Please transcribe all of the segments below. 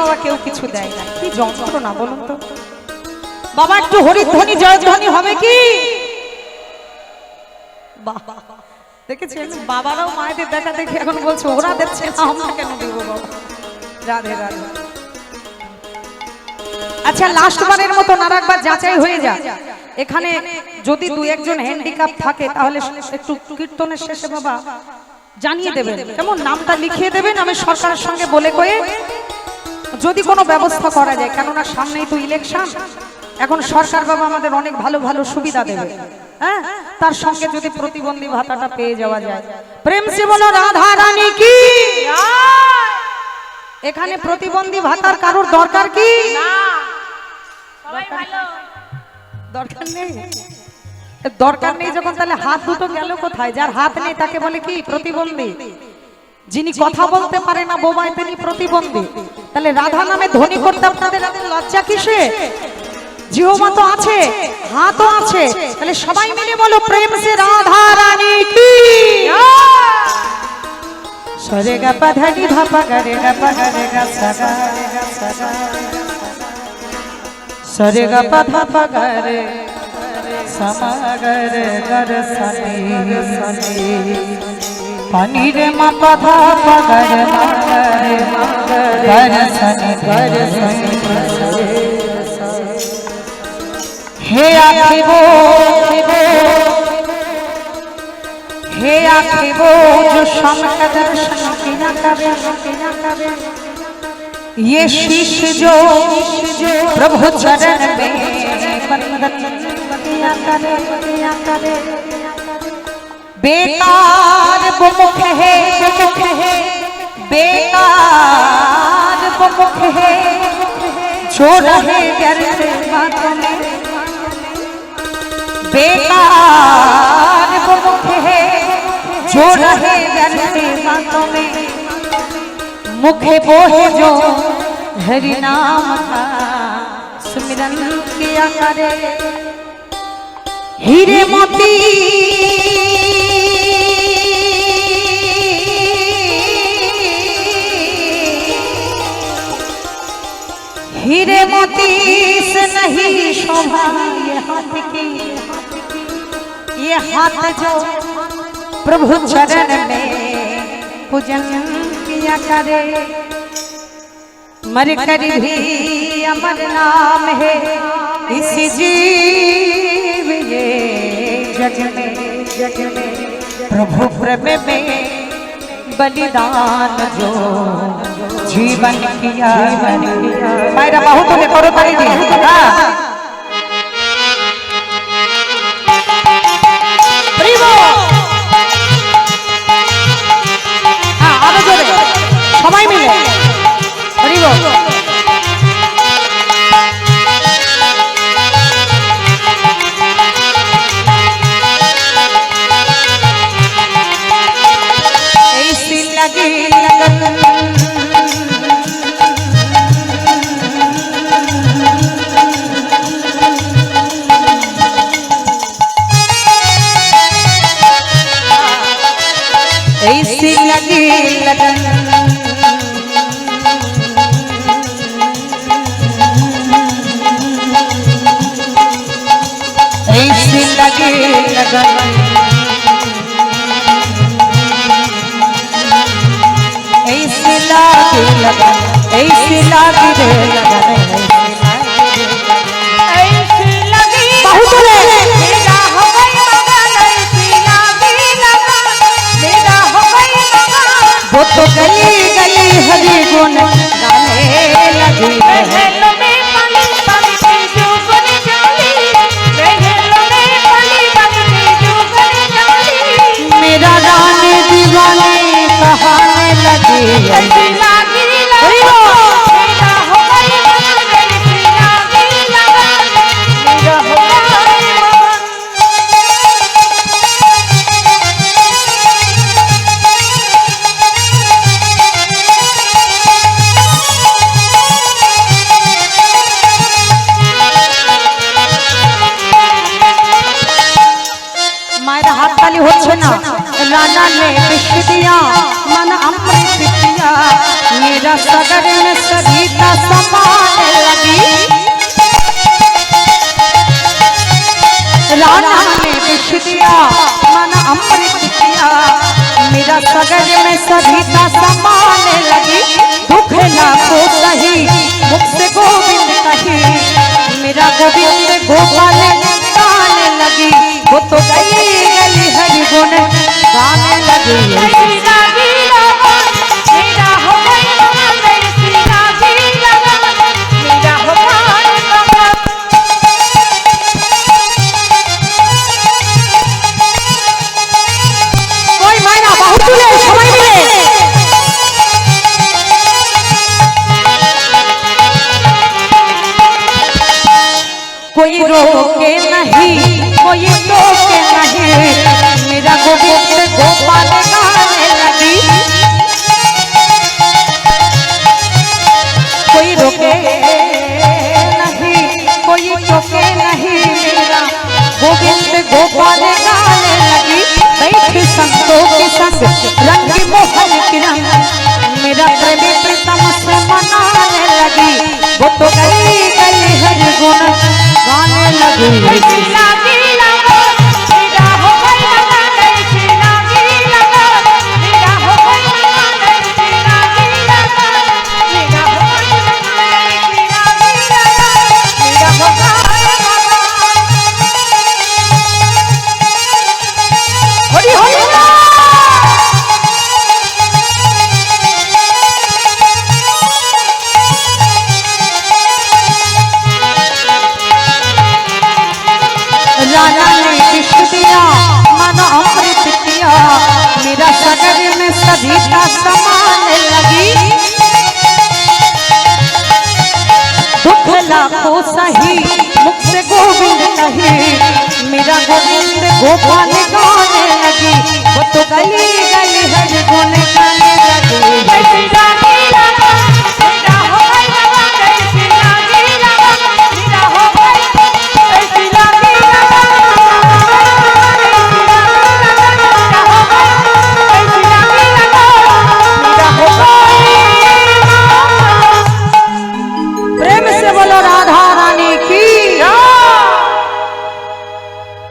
বাবা কেউ কিছু দেয় না, কি যন্ত্রণা বলুন তো। বাবা একটু হরিধ্বনি জয়ধ্বনি হবে কি? বাবা দেখেছেন, বাবারাও মায়েদের দেখা দেখে এখন বলছে ওরা দিচ্ছে আমরা কেন দেব বাবা। রাধে রাধে। আচ্ছা লাস্ট বারের মতো আরেকবার যাচাই হয়ে যায়, এখানে যদি দু একজন হ্যান্ডিক্যাপ থাকে তাহলে একটু কীর্তনের শেষে বাবা জানিয়ে দেবেন, কেমন নামটা লিখিয়ে দেবেন, আমি সরকারের সঙ্গে বলে কয়ে যদি কোনো ব্যবস্থা করা যায়, কেননা সামনেই তো ইলেকশন, এখন সরকার বাবা আমাদের অনেক ভালো ভালো সুবিধা দেবে, হ্যাঁ তার সঙ্গে যদি প্রতিবন্ধী ভাতাটা পেয়ে যাওয়া যায়। প্রেম সে বলো রাধা রানী কি। এখানে প্রতিবন্ধী ভাতার কারোর দরকার কি? দরকার নেই। দরকার নেই যখন তাহলে হাত দুটো গেল কোথায়? যার হাত নেই তাকে বলে কি প্রতিবন্ধী। যিনি কথা বলতে পারে না বোবায় তিনি প্রতিবন্ধী। তাহলে রাধা নামে ধ্বনি করতে আপনাদের এত লজ্জা কিসে? জিহ্বা তো আছে, হাতও আছে, তাহলে সবাই মিলে বলো প্রেম সে রাধা রানী কি। সরে গা পা ধা নি ধা পা গা রে গা পা গা রে গা সা গা রে গা সা গা, সরে গা পা ধা পা গা রে সা মা গা রে গা রে সা নি পানি রে মা পা ধা পা গা রে মা গা রে গা রে সা নি গা রে সা নি। हे आखिबो हे आखिबो जो शाम का दर्शन किया करे, ये शीश जो प्रभु चरण में वंदन किया करे। बेकार वो मुख है बेकार वो मुख है जो रहे व्यर्थ बातों में, बेकार वो मुख है जो रहे व्यर्थ बातों में, मुखे वो है जो हरि नाम का सुमिरन किया करे। हीरे मोती हीरे मोती से नहीं शोभा ये हाथ की, ये हाथ जो प्रभु चरण में पूजन किया करे। मर कर भी अमर नाम है इस जीव ये जग में प्रभु प्रेम में बलिदान जो जीवन किया। मेरा बाहु तो करो ताली दी। সবাই মিলে হরিব। ऐसी लगी लगन ऐसी लगी लगन ऐसी लगी लगन ऐसी लगी लगन ऐसी लगी रे लगन ऐसी लगी बहुत मेरा हो गई मगन ऐसी लगी लगन मेरा हो गई मगन वो तो गली गली हरि गुण गाने लगी। महलों में पली बनती जो बन जाली, महलों में पली बनती जो बन जाली, मेरा रानी दीवाने कहाने लगी। ऐसी लागी लगन मेरा हो गई मगन ऐसी लागी लगन मेरा हो गई मगन। मायरा हाथ ताली होच्छे ना, राना ने विष दिया मन अमृत दिया। दिया मेरा सगर में सरिता समाने लगी। राना ने विष दिया मन अमृत दिया मेरा सगर में सरिता समाने लगी। दुख लाखों सही मुख से गोविंद कही मेरा गोविंद गोपाल गाने लगी। वो तो गली गली हरि गुण गाने लगी। कोई रोके नहीं कोई टोके नहीं मेरा गोविंद गोपाल गाने लगी। कोई रोके नहीं कोई टोके नहीं मेरा गोविंद गोपाल गाने लगी। बैठी संतों के संग रंग मोहन किरण मेरा प्रेमी प्रीतम से मनाने लगी। वो तो गली गली हर गुण गाने लगी। राजा ने विष दिया मन अमृत किया मेरा सगर में सरिता समाने लगी। दुख लाखों सही मुख से गोविंद कही मेरा गोविंद गोपाल गाने लगी। वो तो गली गली हर गुण गाने लगी।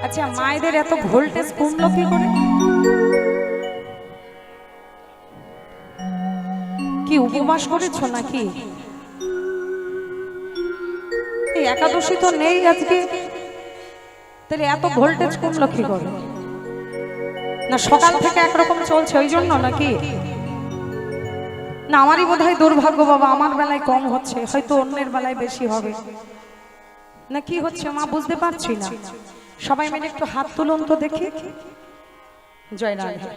আচ্ছা মায়েদের এত ভোল্টেজ কমলো কি করে? কি উপবাস করেছো নাকি? এই একাদশী তো নেই আজকে, তাহলে এত ভোল্টেজ কমলো কি করে? না সকাল থেকে একরকম চলছে ওই জন্য নাকি? না আমারই বোধহয় দুর্ভাগ্য বাবা, আমার বেলায় কম হচ্ছে, হয়তো অন্যের বেলায় বেশি হবে না। কি হচ্ছে মা বুঝতে পারছি না। সবাই মিলে একটু হাত তুলুন তো দেখি। জয় রাধে।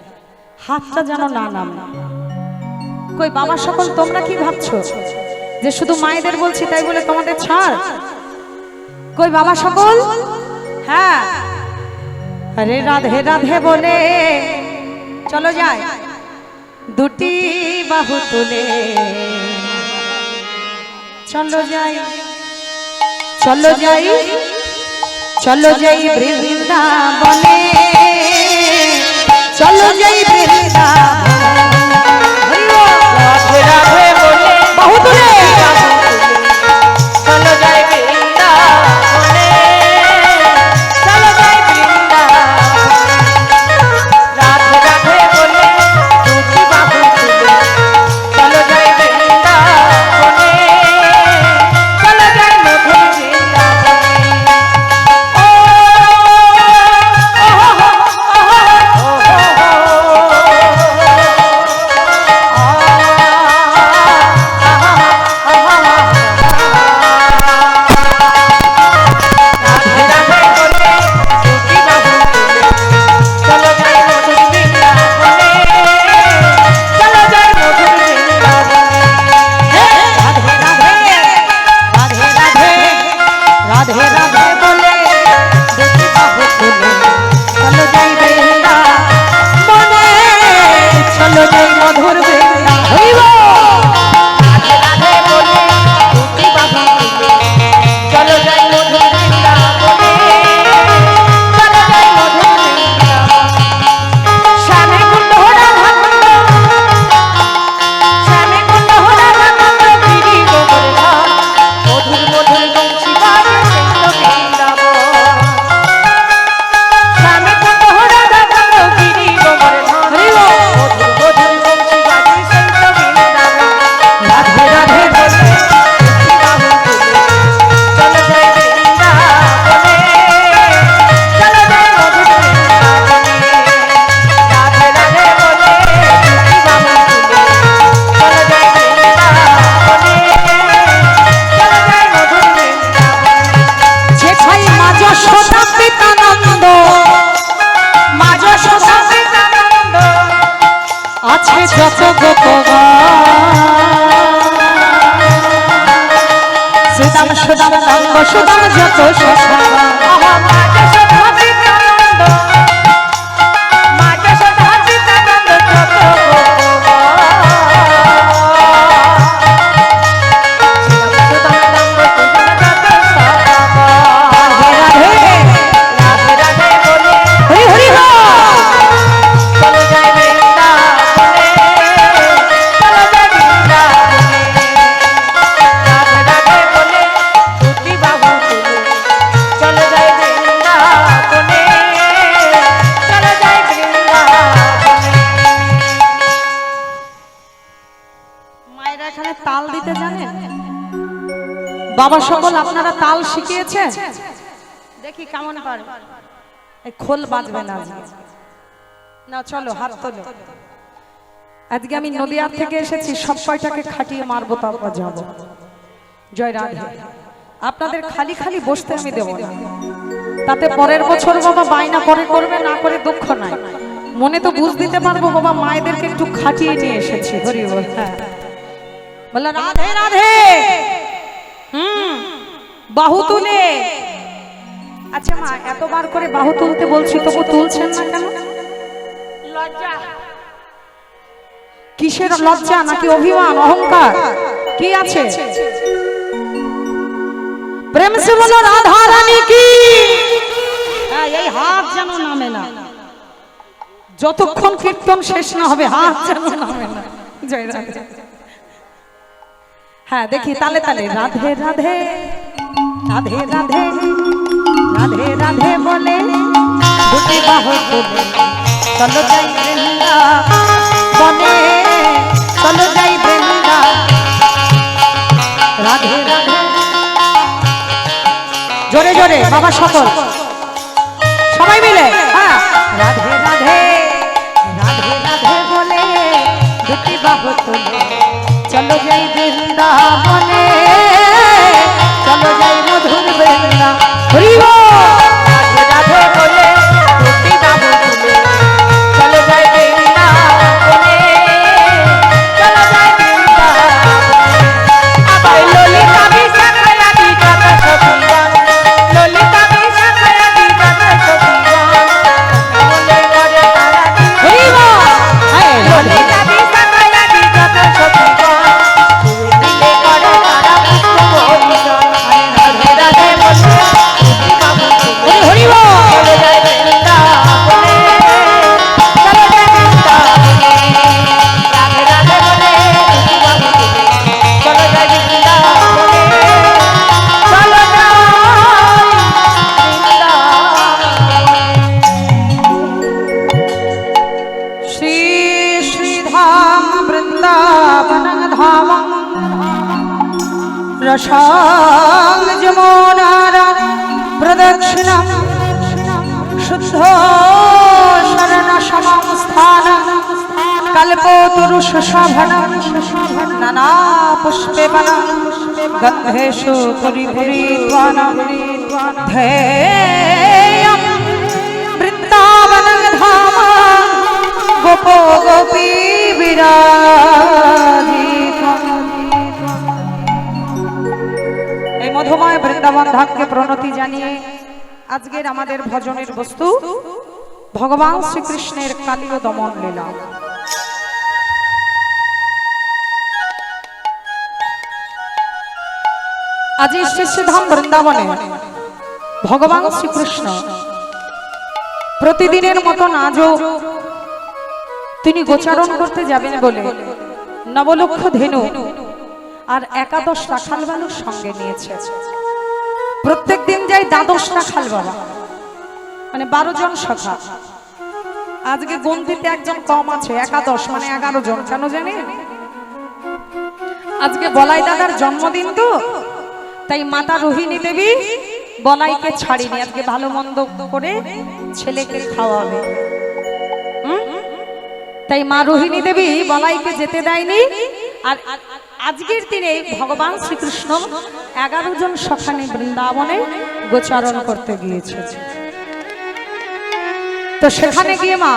হাতটা যেন না নামে। কই বাবা সকল তোমরা কি ভাবছো যে শুধু মায়েদের বলছি তাই বলে তোমাদের ছাড়? কই বাবা সকল? হ্যাঁ আরে রাধে রাধে বলে চলো যাই দুটি বাহু তুলে চলো যাই চলো যাই চলো যাই বৃন্দাবনে চলো যাই বৃন্দাবনে রাধে রাধে বলে বাহু তুলে চলো যাই বৃন্দাবনে চলো যাই বৃন্দাবনে রাধে রাধে বলে দুটি বাহু তুলে চলো যাই বৃন্দাবনে চলো যাই মধুর বৃন্দাবনে যত সুদাম সুদাম দঙ্গ সুদাম যত তাল দিতে জানেন? বাবা সকল আপনারা তাল শিখিয়েছে? দেখি কেমন পারে। এই খোল বাজবে না না, চলো হাত তোলো। আজকে আমি নদিয়া থেকে এসেছি, সব কয়টাকে খাটিয়ে মারবো, তারপর যাব। জয় রাধে। আপনাদের খালি খালি বসতে আমি দেব না, তাতে পরের বছর বাবা বায়না করে করবে, না করে দুঃখ নাই। মনে তো বুঝ দিতে পারবো বাবা, মায়েদেরকে একটু খাটিয়ে নিয়ে এসেছি। হরি বল। হ্যাঁ, বলে রাধে রাধে। বাহু তুলে। আচ্ছা মা, এতবার করে বাহু তুলতে বলছি, তবু তুলছেন না কেন? লজ্জা। কিসের লজ্জা? নাকি অভিমান, অহংকার কি আছে? প্রেম সে বলো রাধা রানী কি। এই হাত যেন নামে না, যতক্ষণ কীর্তন শেষ না হবে হাত যেন নামে না। জয় রাধে। হ্যাঁ, দেখি তালে তালে। রাধে রাধে রাধে রাধে রাধে রাধে বলে দুটি বাহু তুলে চলো যাই বৃন্দাবনে, চলো যাই বৃন্দা। রাধে রাধে। জোরে জোরে বাবা সকল সবাই মিলে। হ্যাঁ, রাধে রাধে রাধে রাধে বলে দুটি বাহু তুলে চলো যাই বৃন্দাবনে, চলো যাই মধুর বৃন্দা। হরি বল। রাধে রাধে বলে দুটি বাহু তুলে চলো যাই বৃন্দাবনে, চলো যাই বৃন্দাবনে। আবার ললিতা বিশাখায়া দিগত সখীগণ, ললিতা বিশাখায়া দিগত সখীগণ বলে করে তারা দি। হরি বল। হ্যাঁ, ললিতা বিশাখায়া দিগত সখীগণ দিলে করে তারা পুষ্প বহিজন। রাধে রাধে বলে দুটি বাহু তুলে হরি বল চলো যাই বৃন্দাবনে, চলো যাই বৃন্দাবনে। রাধে রাধে বলে দুটি বাহু তুলে চলো যাই বৃন্দাবনে, চলো যাই বৃন্দাবনে। শ্রী শ্রীধাম বৃন্দাবন ধাম রসাং যমুনার প্রদক্ষিণম শুদ্ধ শরণ সমম স্থান কল্পতরুষ শোভনম নানা পুষ্পে বনম গন্ধেষু পরিপরিত্বনম ধ্যেয়ম বৃন্দাবন ধাম গোপো গোপী বিরাজিতম। এই মধুময় বৃন্দাবন ধামকে প্রণতি জানিয়ে আজকের আমাদের ভজনের বস্তু ভগবান শ্রীকৃষ্ণের কালীয় দমন লীলা। আজ শ্রীধাম বৃন্দাবনে ভগবান শ্রীকৃষ্ণ প্রতিদিনের মতন আজও তিনি গোচারণ করতে যাবেন বলে নবলক্ষ ধেনু আর 11 রাখাল বালুর সঙ্গে নিয়েছে। প্রত্যেক দিন যাই 12 রাখাল বাবা, মানে 12 জন সখা। আজকে গন্তিতে একজন কম আছে, 11 মানে 11 জন। কেন জানেন? আজকে বলাই দাদার জন্মদিন তো, তাই মাতা রোহিণী দেবী বলাইকে ছাড়িনি, আজকে ভালো মন্দ করে ছেলেকে খাওয়াবে। তাই মা রোহিণী দেবী বলাইকে যেতে দেয়নি। আর আজকের দিনে ভগবান শ্রীকৃষ্ণ 11 জন সখানে বৃন্দাবনে গোচারণ করতে গিয়েছে। তো সেখানে গিয়ে মা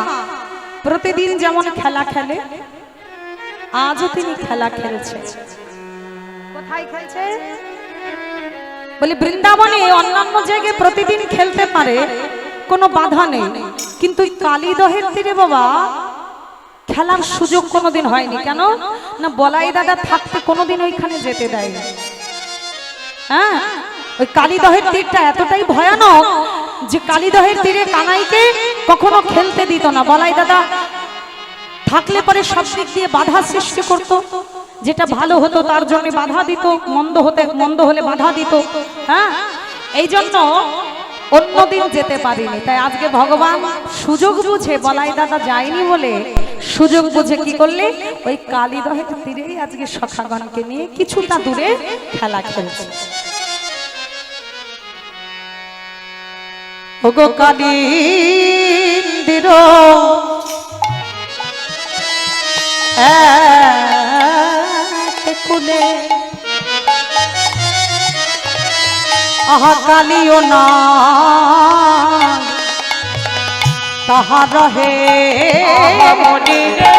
প্রতিদিন যেমন খেলা খেলে আজও তিনি খেলা খেলছে। কোথায় খেলছে? বলি বৃন্দাবনে অন্যান্য জায়গায় প্রতিদিন খেলতে পারে, কোনো বাধা নেই, কিন্তু কালীদহের তীরে বাবা খেলার সুযোগ কোনোদিন হয়নি। কেন না, বলাই দাদা থাকতে কোনোদিন ওইখানে যেতে দেয়। হ্যাঁ, ওই কালীদহের তীরটা এতটাই ভয়ানক যে কালীদহের তীরে কানাইকে কখনো খেলতে দিত না। বলাই দাদা থাকলে পরে সব দিক দিয়ে বাধা সৃষ্টি করত, যেটা ভালো হতো তার জন্য বাধা দিত, মন্দ হলে বাধা দিত। হ্যাঁ, এই জন্য অন্যদিন যেতে পারিনি। তাই আজকে ভগবান সুযোগ বুঝে, বলাই দাদা যায়নি বলে সুযোগ বুঝে কি করলে, ওই কালীদহের তীরেই আজকে সখাগণকে নিয়ে কিছুটা দূরে খেলা খেলছে। ওগো কালিন্দির কুলে আহা কালিও না তাহার রহে মনি রে,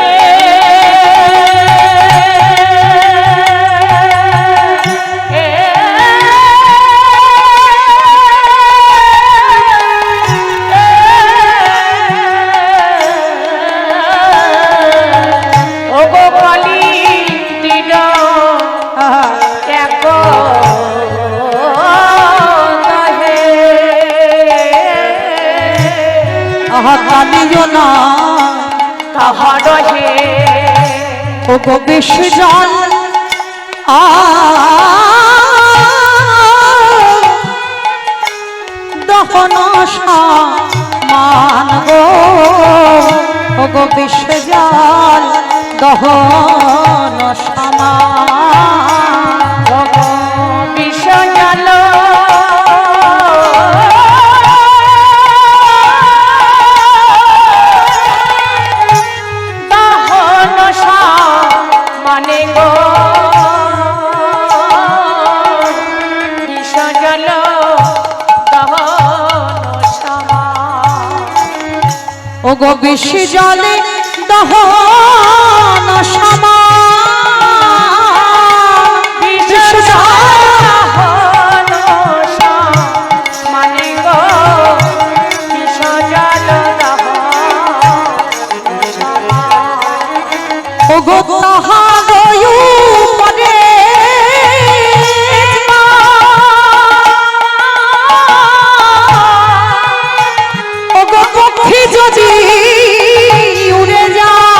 কালিও না তাহার রহে ওগো বিশ্বজন দহন সমান গো, ওগো বিশ্বজন দহন সমান, ওগো বিশ্বজল ওগো বিষ জলে দহন সমান, বিষ দহন মানে গো বিষ জল দহন, ওগো তাহার উপরে ওগো পক্ষী যদি উড়ে যায়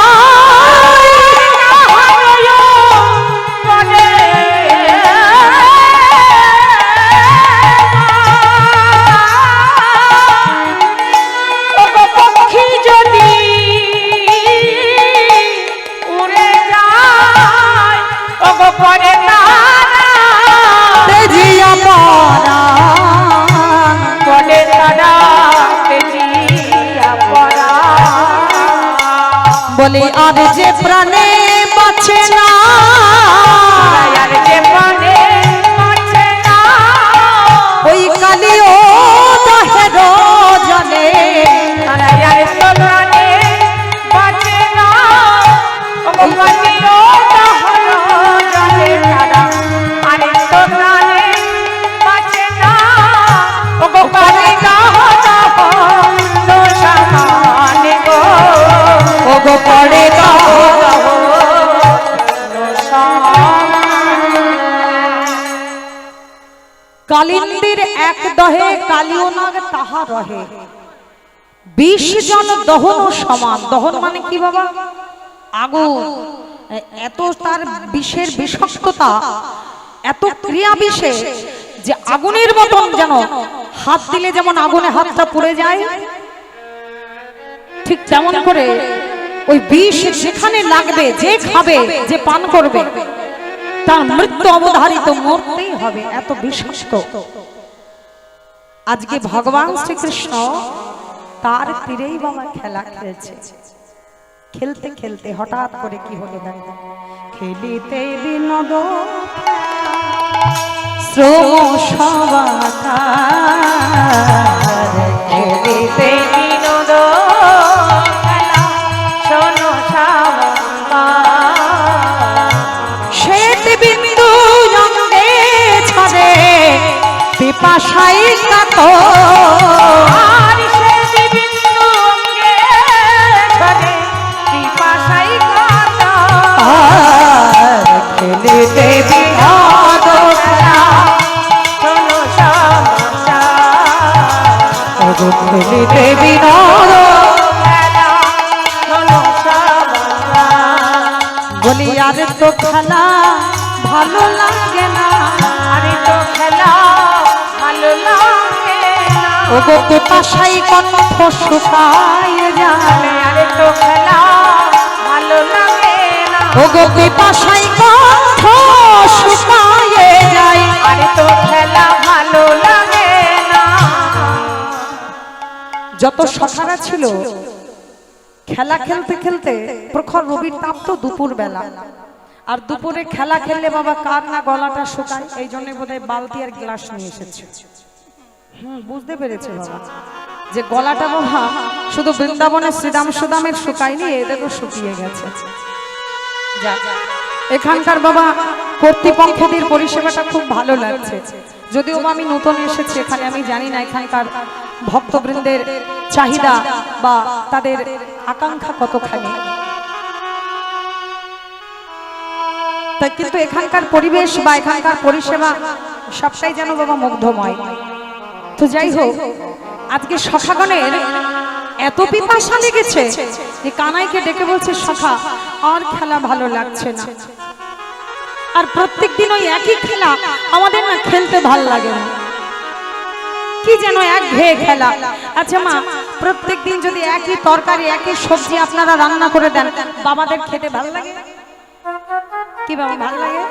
ওগো পক্ষী যদি উড়ে যায় ওগো পরে তেজিয়া পরা পরে তারা তেজিয়া পরা, বলে আর যে প্রাণে বাঁচে না, আর যে প্রাণে বাঁচে না ওই কালিও দহের জলে, আর তো প্রাণে বাঁচে না ওই কালিও দহের জলে, তারা আর তো প্রাণে বাঁচে না ওগো কালি দহন সমান গো, ওগো পড়ে কালিন্দির এক দহে কালিও নাগ তাহা রহে, 20 জন দহন সমান। দহন মানে কি বাবা? আগুন। এত তার বিষের বিষাক্ততা, এত ক্রিয়া বিশেষ যে আগুনের মতন, যেন হাত দিলে যেমন আগুনে হাতটা পুড়ে যায়, ঠিক তেমন করে ওই বিষ যেখানে লাগবে, যে খাবে, যে পান করবে, তার মৃত্যু অবধারিত, মরতেই হবে, এত বিষাক্ত। আজকে ভগবান শ্রীকৃষ্ণ তার তীরেই বাবা খেলা খেলছে। খেলতে খেলতে হঠাৎ করে কি হলো জানেন? খেলিতে বিনোদ শ্রম সবাকার, খেলিতে বিনোদ খেলা শোনো সবাকার, খেলিতে বিনোদ বলি আর তো খেলা ভালো লাগে না, আরে তো খেলা ভালো লাগে না, ও গো পিপাসাই কণ্ঠ শুকায় যায়, আরে তো খেলা ভালো লাগে না, ও গো পিপাসাই কণ্ঠ শুকায় যায়, আরে তো খেলা ভালো লাগে না। যত সখারা ছিল খেলা খেলতে খেলতে প্রখর রবির তাপ তো দুপুর বেলা, আর দুপুরে খেলা খেললে বাবা কার না গলাটা শুকায়, এই জন্য বোধহয় বালতি আর গ্লাস নিয়ে এসেছে। বুঝতে পেরেছে বাবা যে গলাটা বাবা শুধু বৃন্দাবনের শ্রীরাম সুদামের শুকায়নি, এদেরও শুকিয়ে গেছে। এখানকার বাবা কর্তৃপক্ষদের পরিষেবাটা খুব ভালো লাগছে, যদিও আমি নতুন এসেছি এখানে, আমি জানি না এখানকার ভক্তবৃন্দের চাহিদা বা তাদের আকাঙ্ক্ষা কতখানি, তাই কিন্তু এখানকার পরিবেশ বা এখানকার পরিষেবা সবটাই যেন বাবা মুগ্ধময়। তো যাই হোক, আজকে সখাগণের এত পিপাসা লেগেছে যে কানাইকে ডেকে বলছে, সখা আর খেলা ভালো লাগছে না, আর প্রত্যেকদিন ওই একই খেলা আমাদের না খেলতে ভাল লাগে না, কি যেন একঘেয়ে খেলা। আচ্ছা মা, প্রত্যেকদিন যদি একই তরকারি একই সবজি আপনারা রান্না করে দেন, বাবাদের খেতে ভালো লাগে? কি বাবা ভালো লাগে?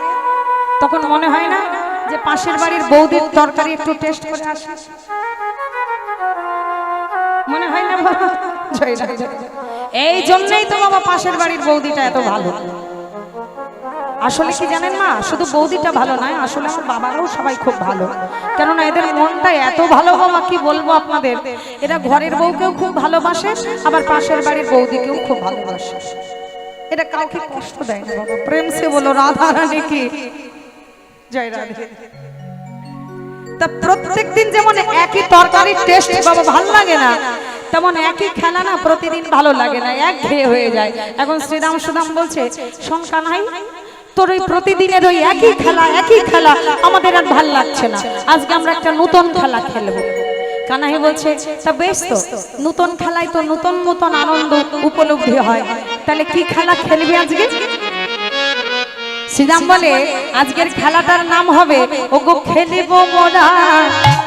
তখন মনে হয় না যে পাশের বাড়ির বৌদির তরকারি একটু টেস্ট করে আসি? মনে হয় না বাবা? এই জন্যই তো বাবা পাশের বাড়ির বৌদিটা এত ভালো। আসলে কি জানেন মা, শুধু বৌদিটা ভালো নয়, আসলে আমার বাবারাও সবাই খুব ভালো, কেননা এদের মনটা এত ভালো বাবা, কি বলবো আপনাদের, এরা ঘরের বউকেও খুব ভালোবাসে, আবার পাশের বাড়ির বৌদিকেও খুব ভালোবাসে, এটা কাউকে কষ্ট দেয় না বাবা। প্রেম সে বলো রাধা রানী কি জয় রাধে। তা প্রত্যেকদিন যেমন একই তরকারির টেস্ট বাবা ভালো লাগে না, তেমন একই খেলা না প্রতিদিন ভালো লাগে না, একঘেয়ে হয়ে যায়। এখন শ্রীরাম সুদাম বলছে, শঙ্কা নাই, তোর ওই প্রতিদিনের ওই একই খেলা আমাদের আর ভাল লাগছে না, আজকে আমরা একটা নতুন খেলা খেলবো। কানাই বলছে, তা বেশ, তো নতুন খেলায় তো নতুন নতুন আনন্দ উপলব্ধি হয়, তাহলে কি খেলা খেলবি আজকে? শ্রীরাম বলে, আজকের খেলাটার নাম হবে ওগো খেলিব মোরা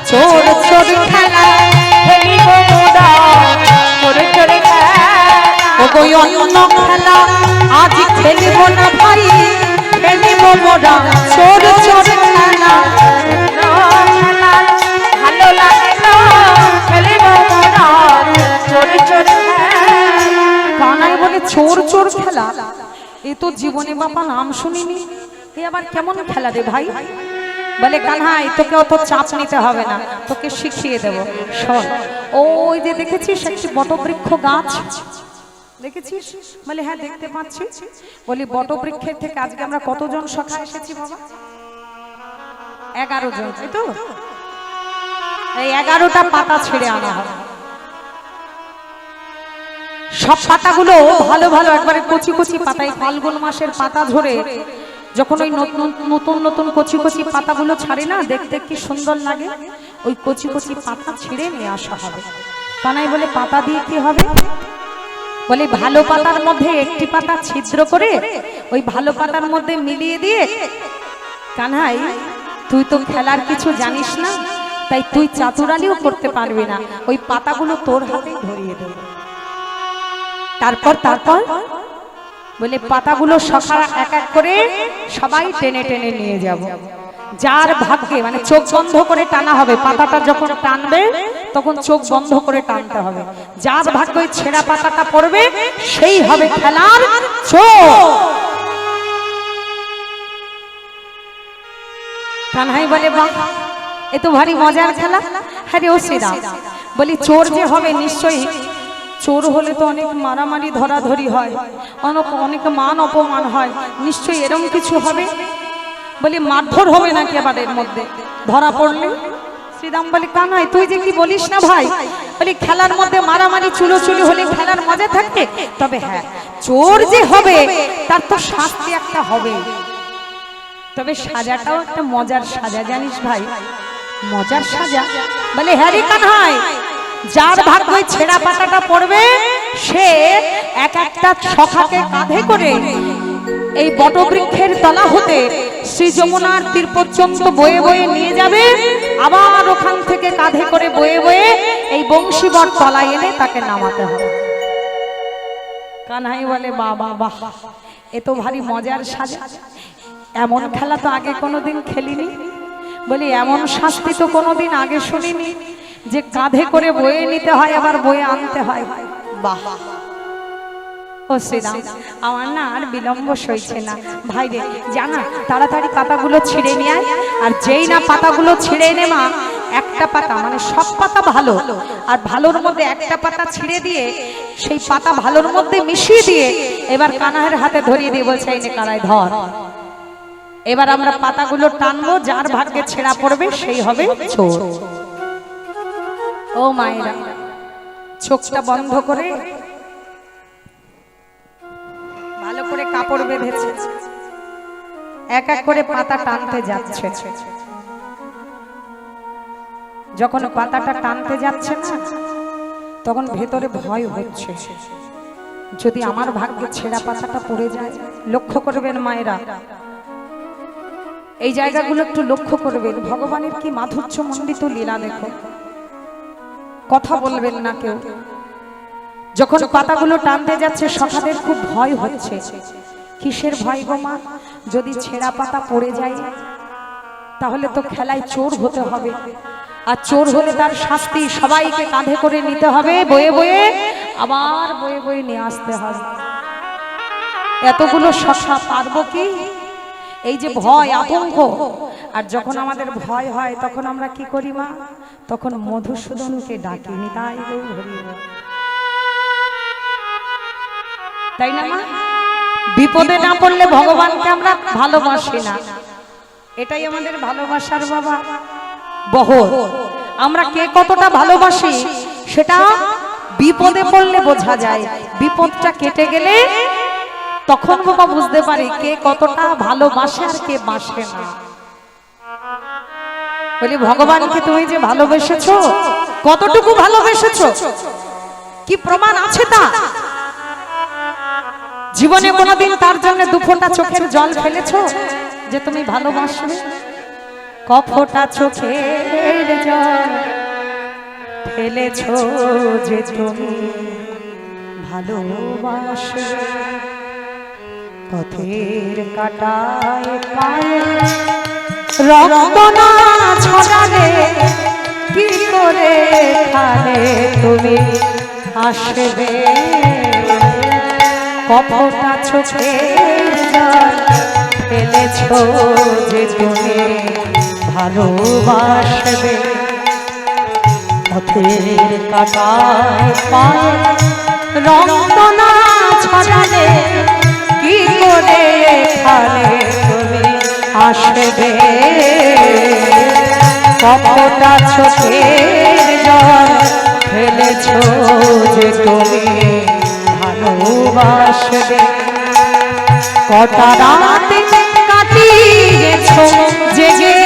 চোর চোর খেলা, খেলিব মোরা চোর চোর খেলা, ওগো অন্য খেলা আজ খেলিব না ভাই, খেলিব মোরা চোর চোর খেলা, ভালো লাগে না, খেলিব মোরা চোর চোর খেলা। কানাই বলে, চোর চোর খেলা? এ তো জীবনে বাবা নাম শুনিনি, এ আবার কেমন খেলা রে ভাই? বলে, কানহাই তোকে অত চাপ নিতে হবে না, তোকে শিখিয়ে দেব। শোন, ওই যে দেখেছিস একটি বটবৃক্ষ গাছ, দেখেছিস? বলে, হ্যাঁ দেখতে পাচ্ছি। বলি, বটবৃক্ষের থেকে আজকে আমরা কতজন সখা এসেছি বাবা? 11 জন, তাই তো? এই 11টা পাতা ছেড়ে আনা হবে, সব পাতাগুলো ভালো ভালো একবারে কচি কচি পাতায়, ফাল্গুন মাসের পাতা ঝরে যখন ওই নতুন নতুন কচি কচি পাতাগুলো ছাড়ে না, দেখতে কি সুন্দর লাগে, ওই কচি কচি পাতা ছিঁড়ে নিয়ে আসা হবে। কানাই বলে, পাতা দিয়ে কি হবে? বলে, ভালো পাতার মধ্যে একটি পাতা ছিদ্র করে ওই ভালো পাতার মধ্যে মিলিয়ে দিয়ে, কানাই তুই তো খেলার কিছু জানিস না, তাই তুই চাতুরালিও করতে পারবি না, ওই পাতাগুলো তোর হাতেই ধরিয়ে দেব। তারপর বলে, পাতাগুলো সকাল এক এক করে সবাই টেনে টেনে নিয়ে যাব, যার ভাগ্যে, মানে চোখ বন্ধ করে টানা হবে, পাতাটা যখন টানবে তখন চোখ বন্ধ করে টানতে হবে, যার ভাগ্যে ছেঁড়া পাতাটা পড়বে সেই হবে খেলার চোর। কানহাই বলে, বাহ, এ তো ভারী মজার খেলা। হ্যাঁ রে ও শ্রীরাম, বলি চোর যে হবে নিশ্চয়ই, চোর হলে তো অনেক মারামারি ধরাধরি হয়, অনেক মান অপমান হয়, নিশ্চয়ই এরকম কিছু হবে। বলি, মারধর হবে নাকি আবার এর মধ্যে ধরা পড়লে? শ্রীরাম বলে, কানাই তুই যে কি বলিস না ভাই, বলি খেলার মধ্যে মারামারি চুলোচুলি হলে খেলার মজা থাকবে, তবে হ্যাঁ চোর যে হবে তার তো শাস্তি একটা হবে, তবে সাজাটাও একটা মজার সাজা, জানিস ভাই? মজার সাজা? বলে, হ্যাঁ রে কানহাই, যার ভাগ্যে ছেঁড়া পাতাটা পড়বে সে এক একটা সখাকে কাঁধে করে এই বটবৃক্ষের তলা হতে শ্রী যমুনার তীর পর্যন্ত বয়ে বয়ে নিয়ে যাবে, আবার ওখান থেকে কাঁধে করে বয়ে বয়ে এই বংশীবট তলায় এনে তাকে নামাতে হবে। কানহাই বলে বাবা বাহ, এ তো ভারী মজার সাজা, এমন খেলা তো আগে কোনোদিন খেলিনি। বলি এমন শাস্তি তো কোনোদিন আগে শুনিনি, যে কাঁধে করে বয়ে নিতে হয় আবার বয়ে আনতে হয়। বাহ, ও শ্রীরাম, আমার না আর বিলম্ব সইছে না। ভাই রে, জানা তাড়াতাড়ি পাতাগুলো ছিঁড়ে নিয়ে আয়। আর যেই না পাতাগুলো ছিঁড়ে এনে মা, একটা পাতা মানে সব পাতা ভালো, আর ভালোর মধ্যে একটা পাতা ছিঁড়ে দিয়ে সেই পাতা ভালোর মধ্যে মিশিয়ে দিয়ে এবার কানাহের হাতে ধরিয়ে দিয়ে বলছে এই নে কানাই ধর। এবার আমরা পাতাগুলো টানবো, যার ভাগ্যে ছেঁড়া পড়বে সেই হবে চোর। ও মায়েরা, চোখটা বন্ধ করে ভালো করে কাপড় বেঁধেছে, এক এক করে পাতা টানতে যাচ্ছে। যখন পাতাটা টানতে যাচ্ছে না, তখন ভেতরে ভয় হচ্ছে, যদি আমার ভাগ্যে ছেঁড়া পাতাটা পড়ে যায়। লক্ষ্য করবেন মায়েরা, এই জায়গাগুলো একটু লক্ষ্য করবেন। ভগবানের কি মাধুর্য মণ্ডিত লীলা দেখো, কথা বলবেন না কেউ। যখন পাতাগুলো টানতে যাচ্ছে, সখাদের খুব ভয় হচ্ছে। কিসের ভয় গো মা? যদি ছেঁড়া পাতা পড়ে যায় তাহলে তো খেলায় চোর হতে হবে, আর চোর হলে তার শাস্তি সবাইকে কাঁধে করে নিতে হবে, বয়ে বয়ে আবার বয়ে বয়ে নিয়ে আসতে হবে। এতগুলো সখা পারবো কি? এই যে ভয় আতঙ্ক। আর যখন আমাদের ভয় হয় তখন আমরা কি করি মা? তখন মধুসূদনকে ডাকি, নিতাই গৌর হরি বল। তাই না মা? বিপদে না পড়লে ভগবানকে আমরা ভালোবাসি না, এটাই আমাদের ভালোবাসার বাবা বহর। আমরা কে কতটা ভালোবাসি সেটা বিপদে পড়লে বোঝা যায়, বিপদটা কেটে গেলে তখন বাবা বুঝতে পারি কে কতটা ভালোবাসে আর কে বাসে না। বলি ভগবানকে তুমি যে ভালোবেসেছো, কতটুকু ভালোবেসেছো, কি প্রমাণ আছে তা? জীবনে কোনোদিন তার জন্য দুফোঁটা চোখের জল ফেলেছো যে তুমি ভালোবাসবে? কফোঁটা চোখের জল ফেলেছো যে তুমি ভালোবাসবে? পথের কাটায় পায়ে রক্ত না ছড়ালে কি করে খালে তুমি আসবে? কফোঁটা চোখের জল ফেলেছো যে তুমি ভালোবাসবে? পথের কাটায় পায়ে রক্ত না ছড়ালে কি করে খালে তুমি আসবে? কফোঁটা চোখের জল ফেলেছো যে তুমি ভালোবাসবে? কটা রাত কাটিয়েছো জেগে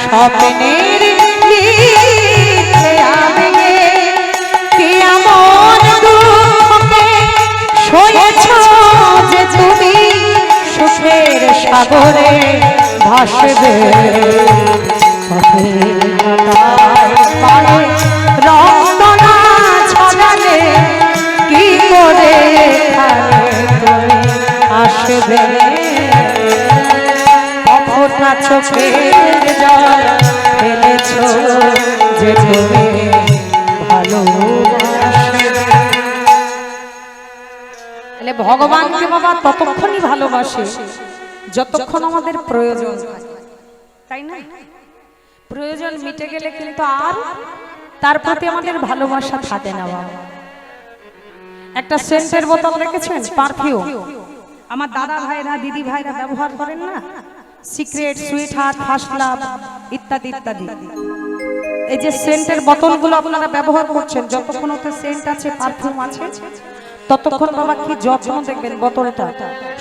স্বপ্নের মিথ্যে আবেগে, কি এমন দুঃখকে সয়েছো যে তুমি সুখের সাগরে ভাসবে? পথের কাটায় পায়ে রক্ত না ছড়ালে কি করে খালে তুমি আসবে? কফোঁটা চোখের জল ফেলেছো যে তুমি ভালোবাসবে? তাহলে ভগবানকে বাবা ততক্ষণই ভালোবাসে যতক্ষণ আমাদের প্রয়োজন, তাই না? প্রয়োজন মিটে গেলে কিন্তু আর তার প্রতি আমাদের ভালোবাসা থাকে না বাবা। একটা সেন্টের বোতল রেখেছেন, পারফিউম, আমার দাদা ভাইরা দিদি ভাইরা ব্যবহার করেন না, secret, sweet heart, first love ইত্যাদি ইত্যাদি। এই যে সেন্টের বোতলগুলো আপনারা ব্যবহার করছেন, যতক্ষণ ওতে সেন্ট আছে, পারফিউম আছে, ততক্ষণ বাবা কি যত্ন দেখবেন বোতলটা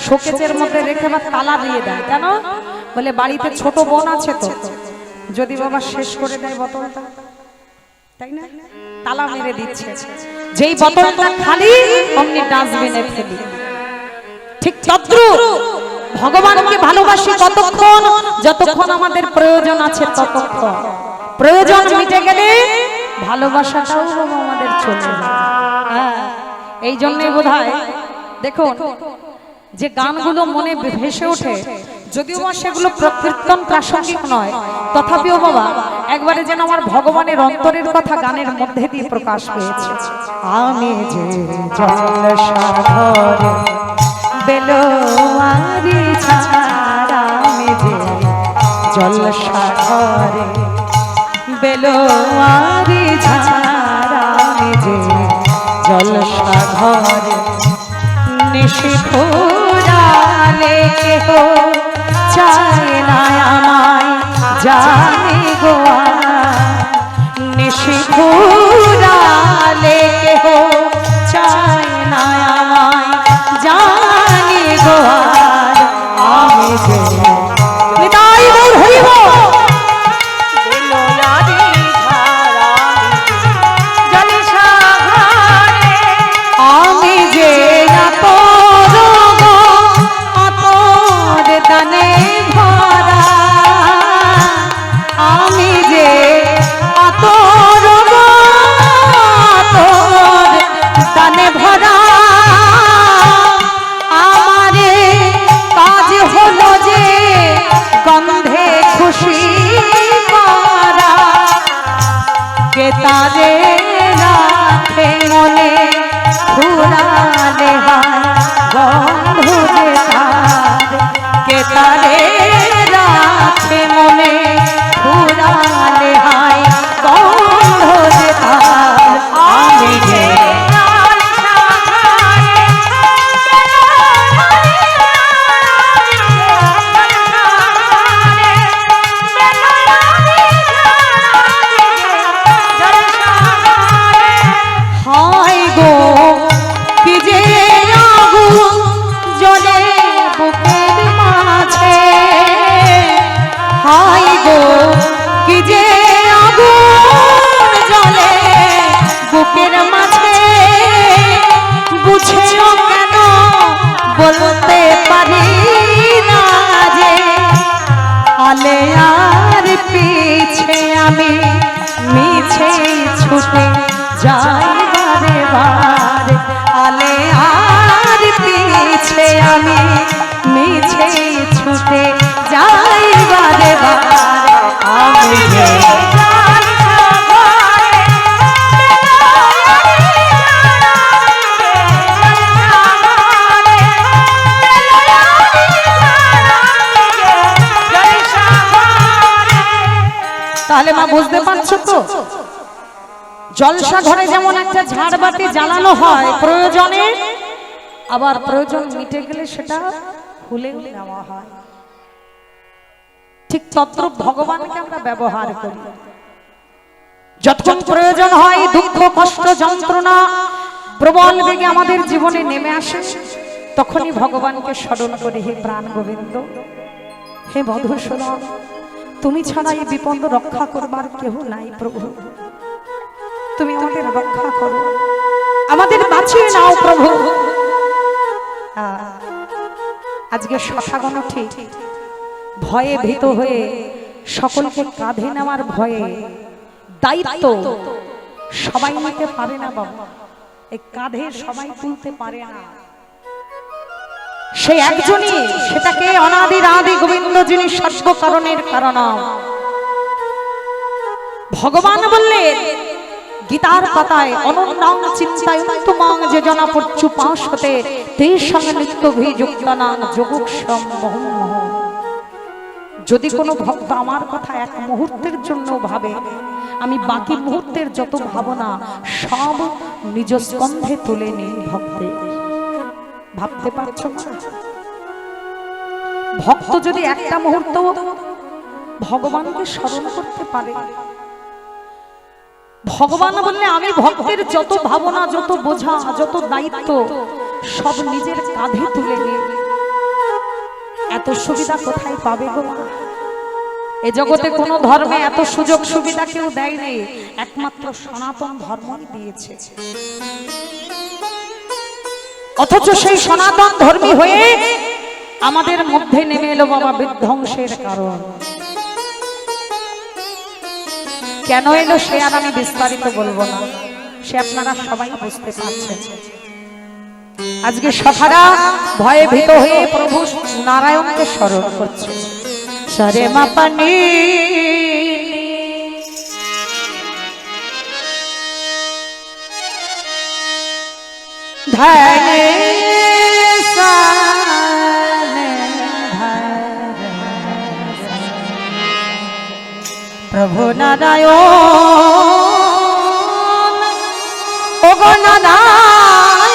শোকেজের মধ্যে রেখে বা তালা দিয়ে দেয়। কেন? বলে বাড়িতে ছোট বোন আছে তো, যদি বাবা শেষ করে দেয় বোতলটা তাই না? তালা মেরে দিচ্ছে, যেই বোতলটা খালি অমনি ডাস্টবিনে ফেলি। ঠিক তদ্রূপ ভগবানকে ভালোবাসি কতক্ষণ, যতক্ষণ আমাদের প্রয়োজন আছে ততক্ষণ। প্রয়োজন মিটে গেলে ভালোবাসাটাও আমাদের চলে যায়। হ্যাঁ, এই জন্যই বোধহয় দেখুন যে গানগুলো মনে ভেসে ওঠে, যদিও বা সেগুলো কীর্তন প্রাসঙ্গিক নয়, তথাপিও বাবা একবারে যেন আমার ভগবানের অন্তরের কথা গানের মধ্যে দিয়ে প্রকাশ পেয়েছে। আমি যে জলসাগরে বেলোয়ারি ছাড়া, আমি যে জলসাগরে বেলোয়ারি ছাড়া, আমি যে জলসাগরে নিশিপুরালে কেহ চায় না আমায়, জানি গোয়া নিশিপুরালে কেহ চায় না আমায়, জানি গোয়া আমি যে নিতাই গৌর হরিব আমি যে দানে ভরা, আমি যে আতর দানে ভরা, আমারে কাজ হলো যে গন্ধে খুশি করা, কে তারে রাখে মনে ফুরালে হয় বন্ধু যে তার, কে তারে রাখে মনে ফুরালে হয় বন্ধু যে তার। আমি যে হয় গো কি যে আগুন জ্বলে বুকের মাঝে, হয় গো কি যে আগুন জ্বলে বুকের মাঝে, বুঝেও কেন বলতে পারি না যে, আলে আর পিছে আমি মিছে ছুটে যাই বারে বারে, আলে আর পিছে আমি মিছে ছুটে যাই বারে বারে, আমি যে তাহলে মা বুঝতে পারছো তো, জলসা ঘরে যেমন একটা ঝাড়বাতি জ্বালানো হয় প্রয়োজনে, আবার প্রয়োজন মিটে গেলে সেটা খুলে নেওয়া হয়। ঠিক তদ্রূপ ভগবানকে আমরা ব্যবহার করি। যতক্ষণ প্রয়োজন হয়, দুঃখ কষ্ট যন্ত্রণা প্রবল বেগে আমাদের জীবনে নেমে আসে, তখনই ভগবানকে স্মরণ করি, হে প্রাণ গোবিন্দ, হে মধুসূদন, তুমি ছাড়া এই বিপদ রক্ষা করবার কেউ নাই প্রভু, তুমি আমাদের রক্ষা করো, আমাদের বাঁচিয়ে নাও প্রভু। আজকে শশাগণ ঠিক ভয়ে ভীত হয়ে সকলকে কাঁধে নেওয়ার ভয়ে দায়িত্ব সবাই নিতে পারে না বাবা, এই কাঁধে সবাই তুলতে পারে না, সে একজনই, সেটাকে অনাদির আদি গোবিন্দ যিনি সর্ব কারণের কারণ। ভগবান বললেন গীতার কথায়, অনন্যাং চিন্তায়ন্তমাং যে জনা পর্যুপাসতে তেষাং নিত্যভিযুক্তানাং যোগক্ষেমং মুহুর্মুহুঃ। যদি কোনো ভক্ত আমার কথা এক মুহূর্তের জন্য ভাবে, আমি বাকি মুহূর্তের যত ভাবনা সব নিজ স্কন্ধে তুলে নিই ভক্তের। ভাবতে পারছো না? ভক্ত যদি একটা মুহূর্ত ভগবানকে স্মরণ করতে পারে, ভগবান বললে আমি ভক্তের যত ভাবনা, যত বোঝা, যত দায়িত্ব সব নিজের কাঁধে তুলে নিয়ে, এত সুবিধা কোথায় পাবে গো? এই জগতে কোনো ধর্মে এত সুযোগ সুবিধা কেউ দেয়নি, একমাত্র সনাতন ধর্মই দিয়েছে। অথচ সেই সনাতন ধর্মী হয়ে আমাদের মধ্যে নেমে এলো বাবা বিধ্বংসের কারণ। কেন এলো সে আর আমি বিস্তারিত বলবো না, সে আপনারা সবাই বুঝতে পারছেন। আজকে সখারা ভয়ে ভীত হয়ে প্রভু নারায়ণকে স্মরণ করছে। সরে মাপানি ধানে সানে প্রভু নারায়ণ ওগো নারায়ণ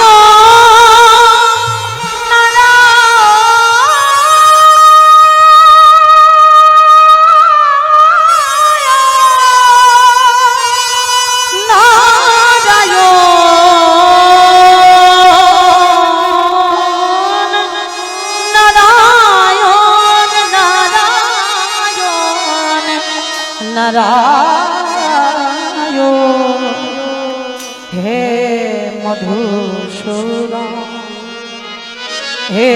নারায়ণ হে মধুসূদন হে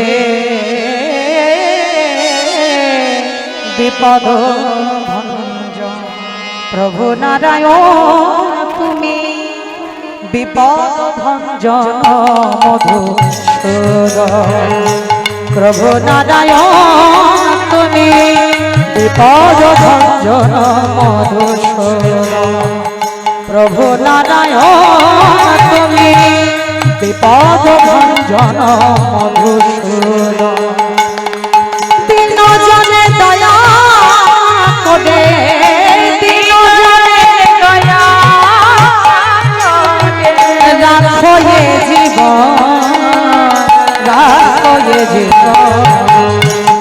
বিপদ ভঞ্জন প্রভু নারায়ণ তুমি বিপদ ভঞ্জন মধুসূদন প্রভু নারায়ণ তুমি বিপদ ভঞ্জন মধুসূদন প্রভু নারায়ণ তুমি বিপদ ভঞ্জন মধুসূদন তিন জনে দয়া করে তিন জনে দয়া রাখো এ জীবন রাখো এ জীবন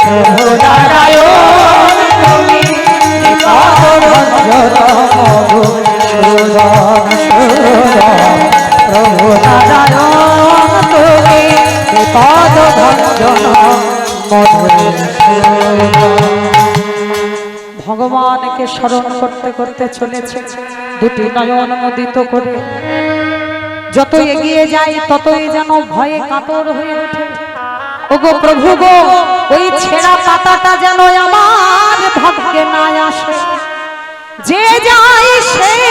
প্রভু নারায়ণ তুমি বিপদ ভঞ্জন মধুসূদন প্রভু নারায়ণ তুমি বিপদ ভঞ্জন মধুসূদন। ভগবানকে স্মরণ করতে করতে চলেছে দুটি নয়ন মুদিত করে। যত এগিয়ে যায় ততই যেন ভয়ে কাতর হয়ে ওঠে। ওগো প্রভু গো, ওই ছেঁড়া পাতাটা যেন আমার ভাগ্যে না আসে। যে যায় সেই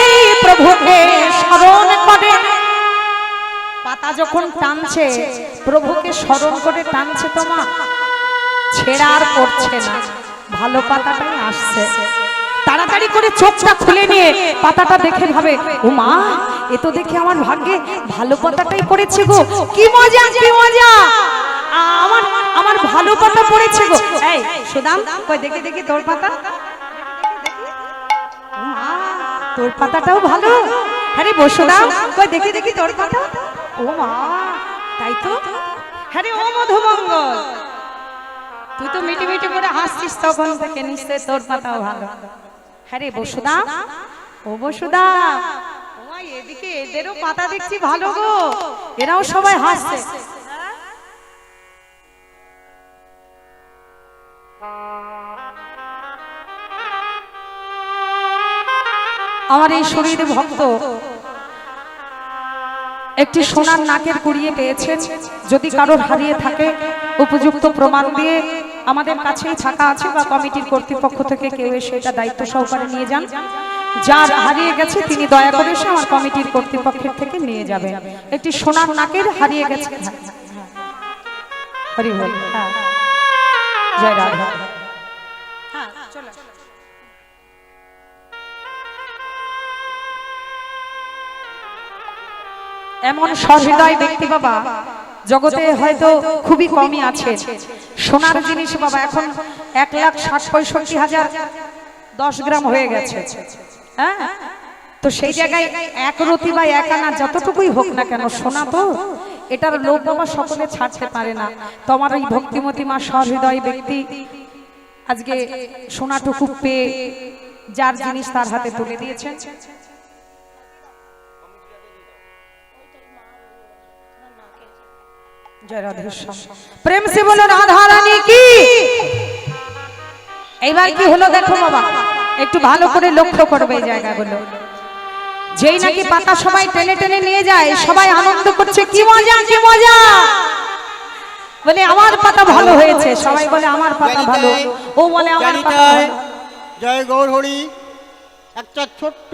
প্রভুকে স্মরণ করে। পাতা যখন টানছে প্রভুকে স্মরণ করে টানছে, তোমা ছেঁড়া আর পড়ছে না, ভালো পাতাটাই আসছে। তাড়াতাড়ি করে চোখটা খুলে নিয়ে পাতাটা দেখে ভাবে, ও মা, এ তো দেখে আমার ভাগ্যে ভালো পাতাটাই পড়েছে গো, কি মজা কি মজা, আমার আমার ভালো পাতা পড়েছে গো। এই সুদাম, কই দেখি দেখি তোর পাতা, তোর পাতাটাও ভালো। আরে বসুদাম, কই দেখি দেখি তোর পাতা, ও মা তাই তো। আরে ও মধুমঙ্গল, তুই তো মিটি মিটি করে হাসছিস তখন থেকে, নিশ্চয় তোর পাতাও ভালো। হ্যাঁ রে বসুদাম, ও বসুদাম, এদিকে এদেরও পাতা দেখছি ভালো গো, এরাও সবাই হাসছে। আমার এই শরীরে ভক্ত একটি সোনার নাকের কুড়িয়ে পেয়েছেন। যদি কারোর হারিয়ে থাকে উপযুক্ত প্রমাণ দিয়ে আমাদের কাছেই থাকা আছে, বা কমিটির কর্তৃপক্ষ থেকে কেউ এসে এটা দায়িত্ব সহকারে নিয়ে যান। যার হারিয়ে গেছে তিনি দয়া করে এসে আমার কমিটির কর্তৃপক্ষের থেকে নিয়ে যাবেন। একটি সোনার নাকের হারিয়ে গেছে। হরি বল, হ্যাঁ, জয় রাধা। হ্যাঁ চলো। এমন সহৃদয় ব্যক্তি বাবা জগতে হয়তো খুবই কমই আছে। সোনার জিনিস বাবা এখন 1,60,65,000 10 গ্রাম হয়ে গেছে। হ্যাঁ, তো সেই জায়গায় এক রতি বা এক আনা যতটুকুই হোক না কেন, সোনা তো এটার লোভ বাবা সকলে ছাড়তে পারে না। তো আমার এই ভক্তিমতী মা সহৃদয় ব্যক্তি আজকে সোনাটুকু পেয়ে যার জিনিস তার হাতে তুলে দিয়েছেন। जय राधे श्याम। प्रेम से बोलो राधा रानी की। এইবার কি হলো দেখো বাবা, একটু ভালো করে লক্ষ্য করবে এই জায়গাগুলো। যেই নাকি পাতা সবাই টেনে টেনে নিয়ে যায়, সবাই আনন্দ করছে, কি মজা কি মজা, বলে আমার পাতা ভালো হয়েছে, সবাই বলে আমার পাতা ভালো, ও বলে আমার পাতা ভালো। জয় গৌর হরি। একটা ছোট্ট